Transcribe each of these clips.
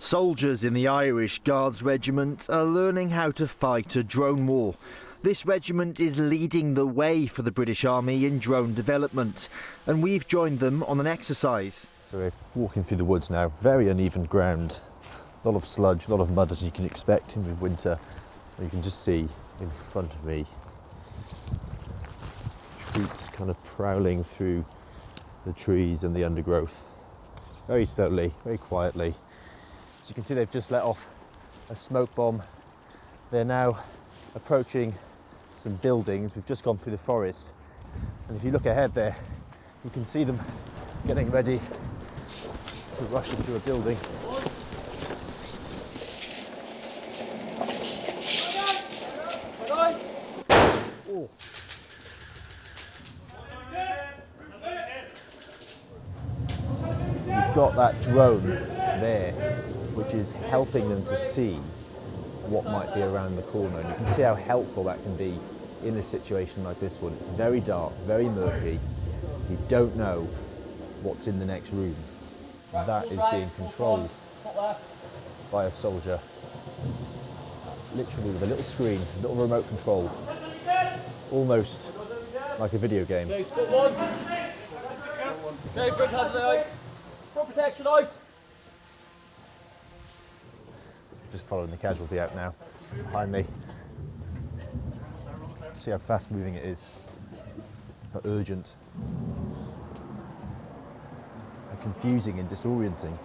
Soldiers in the Irish Guards Regiment are learning how to fight a drone war. This regiment is leading the way for the British Army in drone development, and we've joined them on an exercise. So we're walking through the woods now, very uneven ground, a lot of sludge, a lot of mud as you can expect in winter. You can just see in front of me troops kind of prowling through the trees and the undergrowth, very slowly, very quietly. So you can see they've just let off a smoke bomb. They're now approaching some buildings. We've just gone through the forest, and if you look ahead there, you can see them getting ready to rush into a building. Oh. You've got that drone there, which is helping them to see what might be around the corner, and you can see how helpful that can be in a situation like this one. It's very dark, very murky. You don't know what's in the next room. That is being controlled by a soldier, literally with a little screen, a little remote control, almost like a video game. Okay, spot one. Okay, front hazard out. Front protection out. Just following the casualty out now, behind me. See how fast moving it is, how urgent, how confusing and disorienting.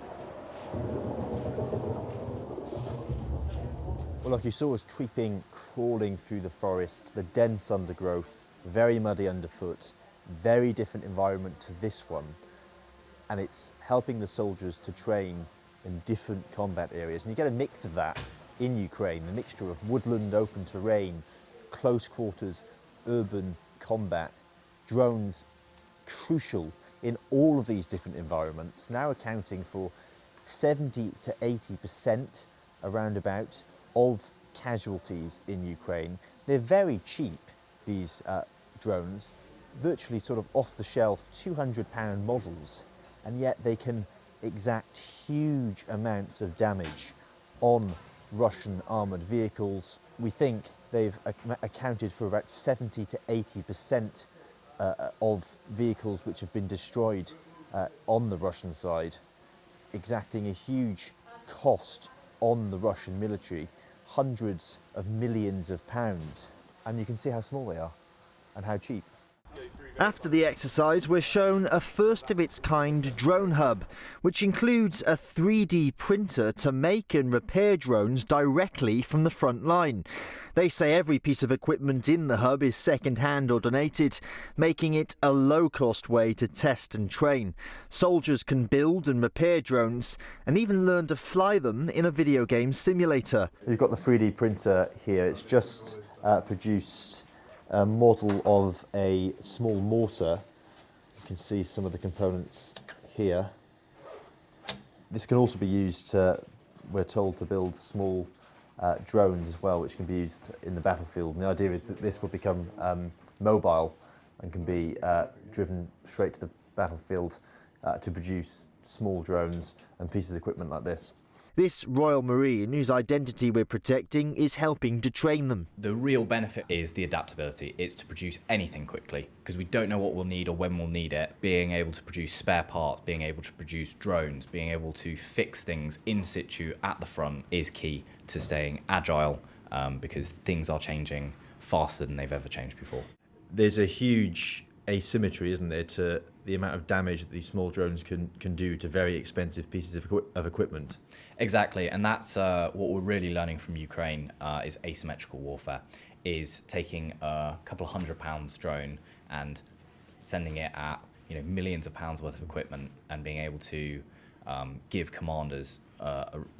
Well, like you saw us crawling through the forest, the dense undergrowth, very muddy underfoot, very different environment to this one. And it's helping the soldiers to train in different combat areas. And you get a mix of that in Ukraine, a mixture of woodland, open terrain, close quarters, urban combat, drones, crucial in all of these different environments, now accounting for 70 to 80% around about of casualties in Ukraine. They're very cheap, these drones, virtually sort of off-the-shelf £200 models, and yet they can exact huge amounts of damage on Russian armoured vehicles. We think they've accounted for about 70 to 80% of vehicles which have been destroyed on the Russian side, exacting a huge cost on the Russian military, hundreds of millions of pounds. And you can see how small they are and how cheap. After the exercise, we're shown a first-of-its-kind drone hub, which includes a 3D printer to make and repair drones directly from the front line. They say every piece of equipment in the hub is second-hand or donated, making it a low-cost way to test and train. Soldiers can build and repair drones and even learn to fly them in a video game simulator. You've got the 3D printer here. It's just produced a model of a small mortar. You can see some of the components here. This can also be used to, we're told, to build small drones as well, which can be used in the battlefield. And the idea is that this will become mobile and can be driven straight to the battlefield to produce small drones and pieces of equipment like this. This Royal Marine, whose identity we're protecting, is helping to train them. The real benefit is the adaptability. It's to produce anything quickly, because we don't know what we'll need or when we'll need it. Being able to produce spare parts, being able to produce drones, being able to fix things in situ at the front is key to staying agile, because things are changing faster than they've ever changed before. There's a huge asymmetry, isn't there, to the amount of damage that these small drones can do to very expensive pieces of equipment. Exactly, and that's what we're really learning from Ukraine is asymmetrical warfare, is taking a couple of £100 drone and sending it at millions of pounds worth of equipment and being able to give commanders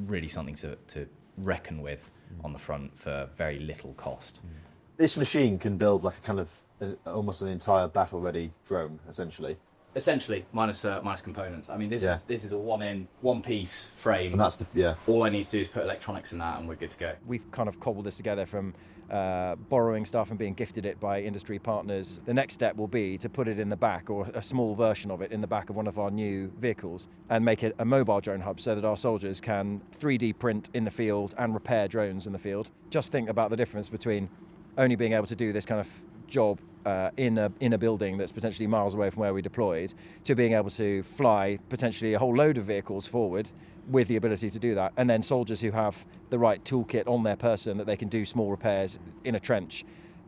really something to reckon with on the front for very little cost. This machine can build like a kind of almost an entire battle-ready drone, essentially. Essentially, minus components. I mean, this is a one piece frame. And that's All I need to do is put electronics in that, and we're good to go. We've kind of cobbled this together from borrowing stuff and being gifted it by industry partners. The next step will be to put it in the back, or a small version of it in the back of one of our new vehicles, and make it a mobile drone hub so that our soldiers can 3D print in the field and repair drones in the field. Just think about the difference between only being able to do this kind of job in a building that's potentially miles away from where we deployed, to being able to fly potentially a whole load of vehicles forward with the ability to do that. And then soldiers who have the right toolkit on their person that they can do small repairs in a trench.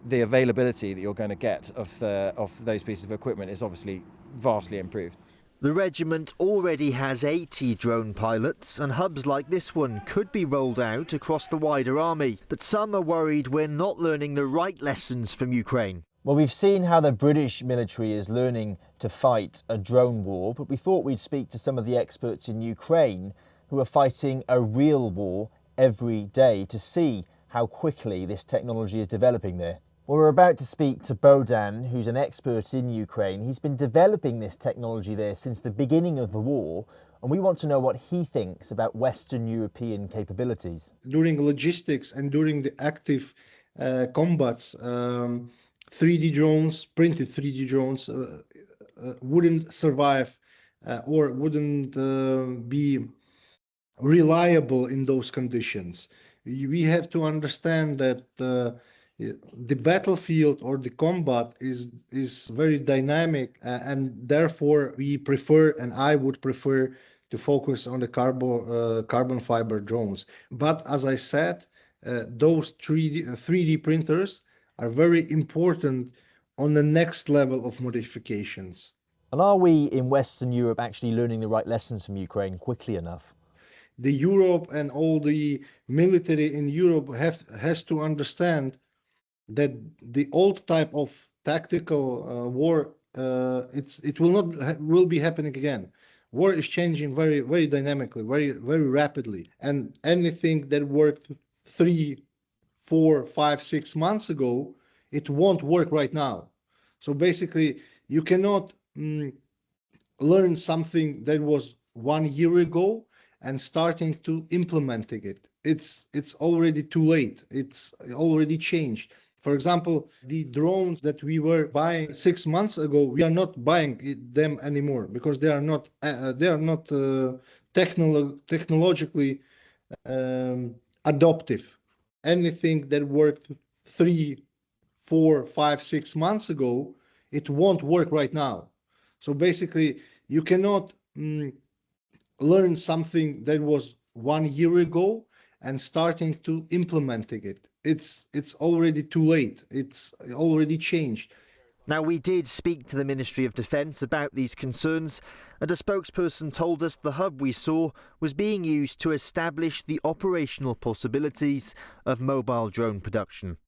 The availability that you're going to get of those pieces of equipment is obviously vastly improved. The regiment already has 80 drone pilots, and hubs like this one could be rolled out across the wider army. But some are worried we're not learning the right lessons from Ukraine. Well, we've seen how the British military is learning to fight a drone war, but we thought we'd speak to some of the experts in Ukraine who are fighting a real war every day to see how quickly this technology is developing there. Well, we're about to speak to Bohdan, who's an expert in Ukraine. He's been developing this technology there since the beginning of the war, and we want to know what he thinks about Western European capabilities. During logistics and during the active combats, 3D drones, printed 3D drones, wouldn't survive or wouldn't be reliable in those conditions. We have to understand that the battlefield or the combat is very dynamic, and therefore we prefer, and I would prefer, to focus on the carbon fiber drones. But as I said, those 3D printers are very important on the next level of modifications. And are we in Western Europe actually learning the right lessons from Ukraine quickly enough? The Europe and all the military in Europe has to understand that the old type of tactical war, it will be happening again. War is changing very, very dynamically, very, very rapidly, and anything that worked 3, 4, 5, 6 months ago, it won't work right now. So basically, you cannot learn something that was 1 year ago and starting to implementing it. It's already too late. It's already changed. For example, the drones that we were buying 6 months ago, we are not buying them anymore because they are not technologically adaptive. Anything that worked 3, 4, 5, 6 months ago, it won't work right now. So basically, you cannot learn something that was 1 year ago and starting to implementing it. It's already too late. It's already changed. Now, we did speak to the Ministry of Defence about these concerns, and a spokesperson told us the hub we saw was being used to establish the operational possibilities of mobile drone production.